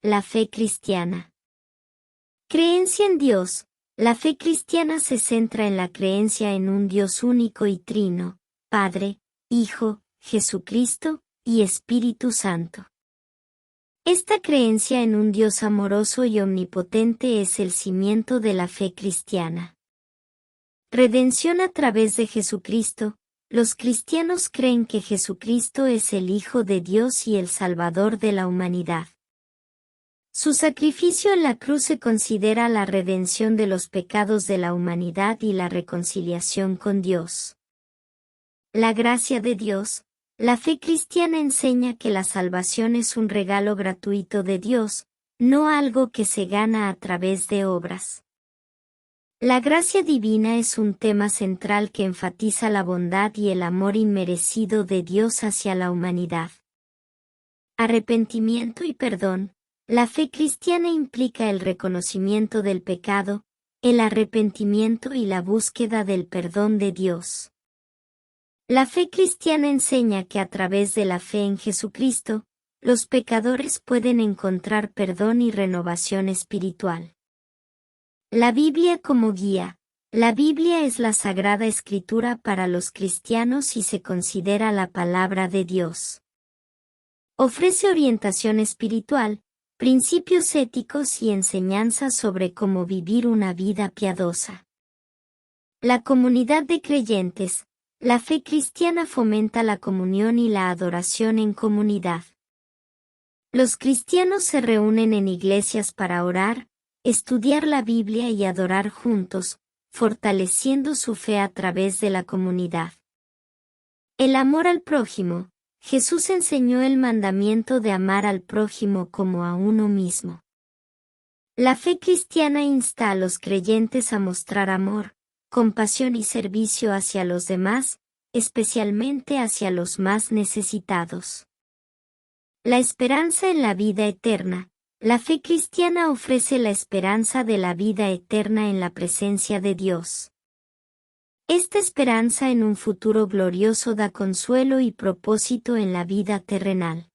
La fe cristiana. Creencia en Dios. La fe cristiana se centra en la creencia en un Dios único y trino, Padre, Hijo, Jesucristo y Espíritu Santo. Esta creencia en un Dios amoroso y omnipotente es el cimiento de la fe cristiana. Redención a través de Jesucristo. Los cristianos creen que Jesucristo es el Hijo de Dios y el Salvador de la humanidad. Su sacrificio en la cruz se considera la redención de los pecados de la humanidad y la reconciliación con Dios. La gracia de Dios. La fe cristiana enseña que la salvación es un regalo gratuito de Dios, no algo que se gana a través de obras. La gracia divina es un tema central que enfatiza la bondad y el amor inmerecido de Dios hacia la humanidad. Arrepentimiento y perdón. La fe cristiana implica el reconocimiento del pecado, el arrepentimiento y la búsqueda del perdón de Dios. La fe cristiana enseña que a través de la fe en Jesucristo, los pecadores pueden encontrar perdón y renovación espiritual. La Biblia como guía. La Biblia es la Sagrada Escritura para los cristianos y se considera la palabra de Dios. Ofrece orientación espiritual, principios éticos y enseñanzas sobre cómo vivir una vida piadosa. La comunidad de creyentes. La fe cristiana fomenta la comunión y la adoración en comunidad. Los cristianos se reúnen en iglesias para orar, estudiar la Biblia y adorar juntos, fortaleciendo su fe a través de la comunidad. El amor al prójimo. Jesús enseñó el mandamiento de amar al prójimo como a uno mismo. La fe cristiana insta a los creyentes a mostrar amor, compasión y servicio hacia los demás, especialmente hacia los más necesitados. La esperanza en la vida eterna. La fe cristiana ofrece la esperanza de la vida eterna en la presencia de Dios. Esta esperanza en un futuro glorioso da consuelo y propósito en la vida terrenal.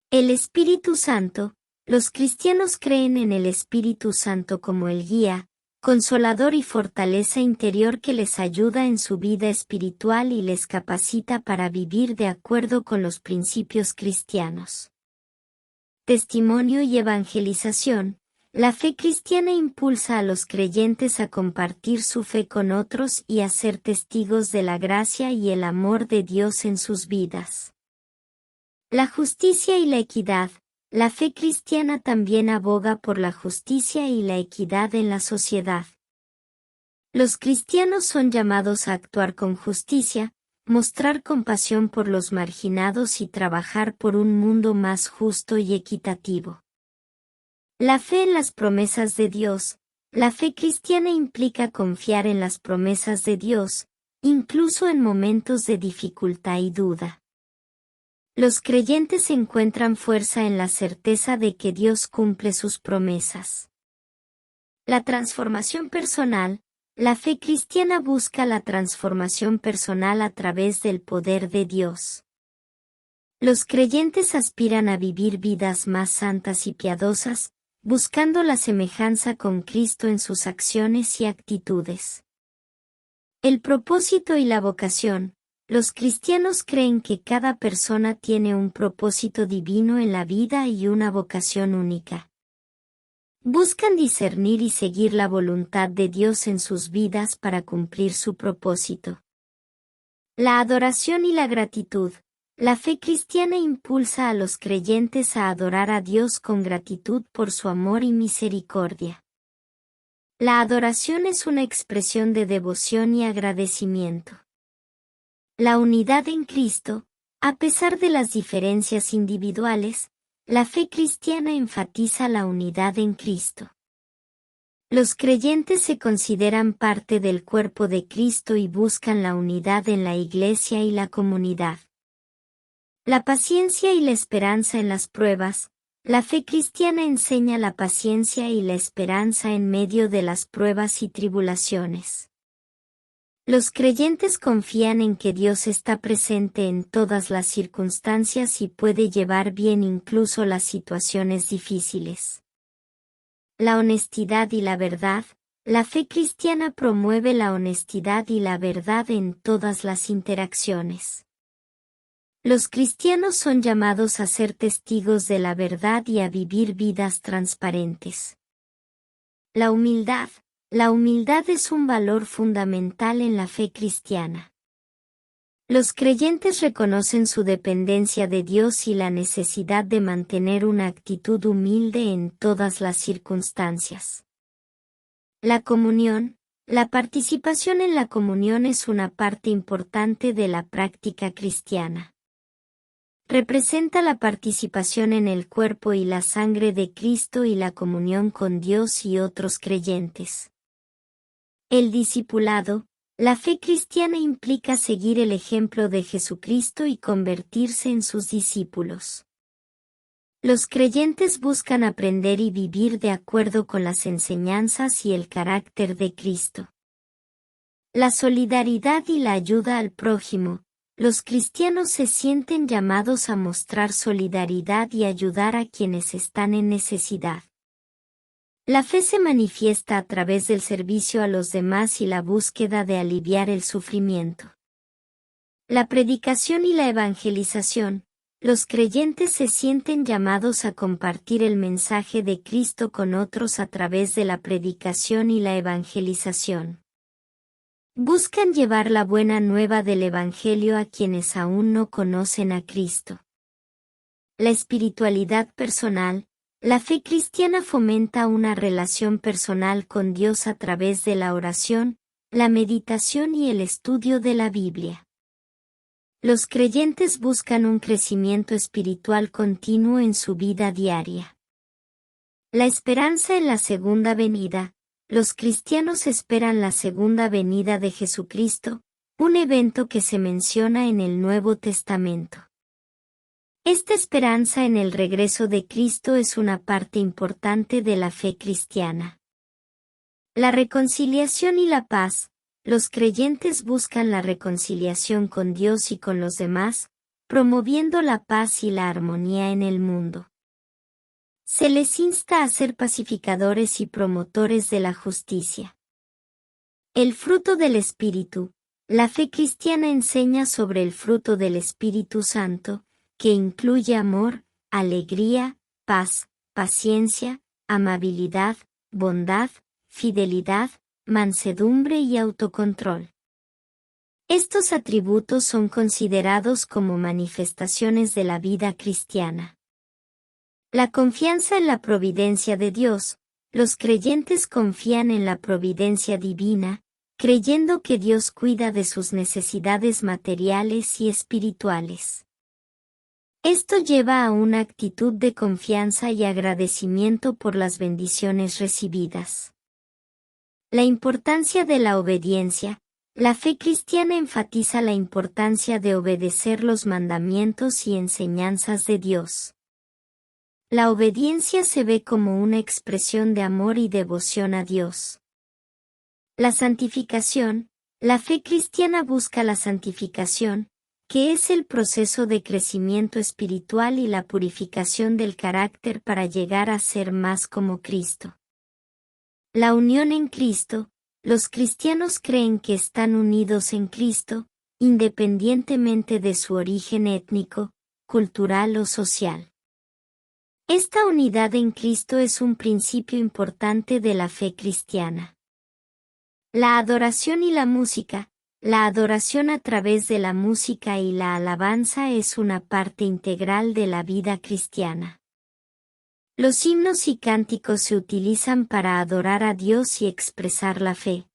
El Espíritu Santo. Los cristianos creen en el Espíritu Santo como el guía, consolador y fortaleza interior que les ayuda en su vida espiritual y les capacita para vivir de acuerdo con los principios cristianos. Testimonio y evangelización. La fe cristiana impulsa a los creyentes a compartir su fe con otros y a ser testigos de la gracia y el amor de Dios en sus vidas. La justicia y la equidad. La fe cristiana también aboga por la justicia y la equidad en la sociedad. Los cristianos son llamados a actuar con justicia, mostrar compasión por los marginados y trabajar por un mundo más justo y equitativo. La fe en las promesas de Dios. La fe cristiana implica confiar en las promesas de Dios, incluso en momentos de dificultad y duda. Los creyentes encuentran fuerza en la certeza de que Dios cumple sus promesas. La transformación personal. La fe cristiana busca la transformación personal a través del poder de Dios. Los creyentes aspiran a vivir vidas más santas y piadosas, buscando la semejanza con Cristo en sus acciones y actitudes. El propósito y la vocación. Los cristianos creen que cada persona tiene un propósito divino en la vida y una vocación única. Buscan discernir y seguir la voluntad de Dios en sus vidas para cumplir su propósito. La adoración y la gratitud. La fe cristiana impulsa a los creyentes a adorar a Dios con gratitud por su amor y misericordia. La adoración es una expresión de devoción y agradecimiento. La unidad en Cristo. A pesar de las diferencias individuales, la fe cristiana enfatiza la unidad en Cristo. Los creyentes se consideran parte del cuerpo de Cristo y buscan la unidad en la iglesia y la comunidad. La paciencia y la esperanza en las pruebas. La fe cristiana enseña la paciencia y la esperanza en medio de las pruebas y tribulaciones. Los creyentes confían en que Dios está presente en todas las circunstancias y puede llevar bien incluso las situaciones difíciles. La honestidad y la verdad. La fe cristiana promueve la honestidad y la verdad en todas las interacciones. Los cristianos son llamados a ser testigos de la verdad y a vivir vidas transparentes. La humildad. La humildad es un valor fundamental en la fe cristiana. Los creyentes reconocen su dependencia de Dios y la necesidad de mantener una actitud humilde en todas las circunstancias. La comunión. La participación en la comunión es una parte importante de la práctica cristiana. Representa la participación en el cuerpo y la sangre de Cristo y la comunión con Dios y otros creyentes. El discipulado. La fe cristiana implica seguir el ejemplo de Jesucristo y convertirse en sus discípulos. Los creyentes buscan aprender y vivir de acuerdo con las enseñanzas y el carácter de Cristo. La solidaridad y la ayuda al prójimo. Los cristianos se sienten llamados a mostrar solidaridad y ayudar a quienes están en necesidad. La fe se manifiesta a través del servicio a los demás y la búsqueda de aliviar el sufrimiento. La predicación y la evangelización. Los creyentes se sienten llamados a compartir el mensaje de Cristo con otros a través de la predicación y la evangelización. Buscan llevar la buena nueva del Evangelio a quienes aún no conocen a Cristo. La espiritualidad personal. La fe cristiana fomenta una relación personal con Dios a través de la oración, la meditación y el estudio de la Biblia. Los creyentes buscan un crecimiento espiritual continuo en su vida diaria. La esperanza en la segunda venida. Los cristianos esperan la segunda venida de Jesucristo, un evento que se menciona en el Nuevo Testamento. Esta esperanza en el regreso de Cristo es una parte importante de la fe cristiana. La reconciliación y la paz. Los creyentes buscan la reconciliación con Dios y con los demás, promoviendo la paz y la armonía en el mundo. Se les insta a ser pacificadores y promotores de la justicia. El fruto del Espíritu. La fe cristiana enseña sobre el fruto del Espíritu Santo, que incluye amor, alegría, paz, paciencia, amabilidad, bondad, fidelidad, mansedumbre y autocontrol. Estos atributos son considerados como manifestaciones de la vida cristiana. La confianza en la providencia de Dios. Los creyentes confían en la providencia divina, creyendo que Dios cuida de sus necesidades materiales y espirituales. Esto lleva a una actitud de confianza y agradecimiento por las bendiciones recibidas. La importancia de la obediencia. La fe cristiana enfatiza la importancia de obedecer los mandamientos y enseñanzas de Dios. La obediencia se ve como una expresión de amor y devoción a Dios. La santificación. La fe cristiana busca la santificación, que es el proceso de crecimiento espiritual y la purificación del carácter para llegar a ser más como Cristo. La unión en Cristo. Los cristianos creen que están unidos en Cristo, independientemente de su origen étnico, cultural o social. Esta unidad en Cristo es un principio importante de la fe cristiana. La adoración y la música. La adoración a través de la música y la alabanza es una parte integral de la vida cristiana. Los himnos y cánticos se utilizan para adorar a Dios y expresar la fe.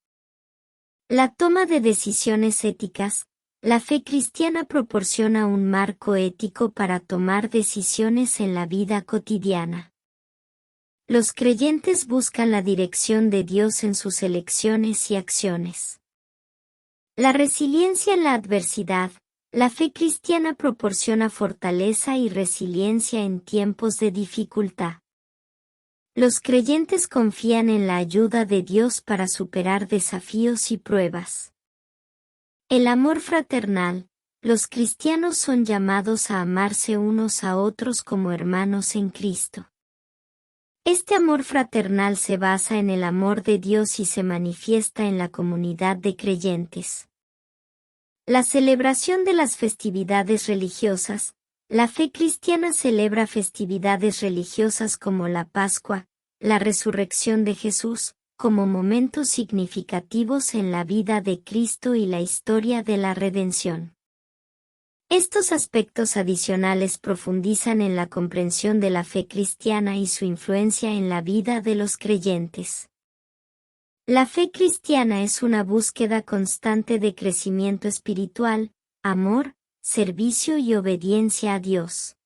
La toma de decisiones éticas. La fe cristiana proporciona un marco ético para tomar decisiones en la vida cotidiana. Los creyentes buscan la dirección de Dios en sus elecciones y acciones. La resiliencia en la adversidad. La fe cristiana proporciona fortaleza y resiliencia en tiempos de dificultad. Los creyentes confían en la ayuda de Dios para superar desafíos y pruebas. El amor fraternal. Los cristianos son llamados a amarse unos a otros como hermanos en Cristo. Este amor fraternal se basa en el amor de Dios y se manifiesta en la comunidad de creyentes. La celebración de las festividades religiosas. La fe cristiana celebra festividades religiosas como la Pascua, la resurrección de Jesús, como momentos significativos en la vida de Cristo y la historia de la redención. Estos aspectos adicionales profundizan en la comprensión de la fe cristiana y su influencia en la vida de los creyentes. La fe cristiana es una búsqueda constante de crecimiento espiritual, amor, servicio y obediencia a Dios.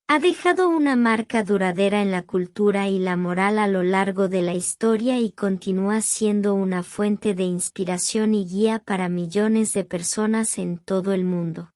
Ha dejado una marca duradera en la cultura y la moral a lo largo de la historia y continúa siendo una fuente de inspiración y guía para millones de personas en todo el mundo.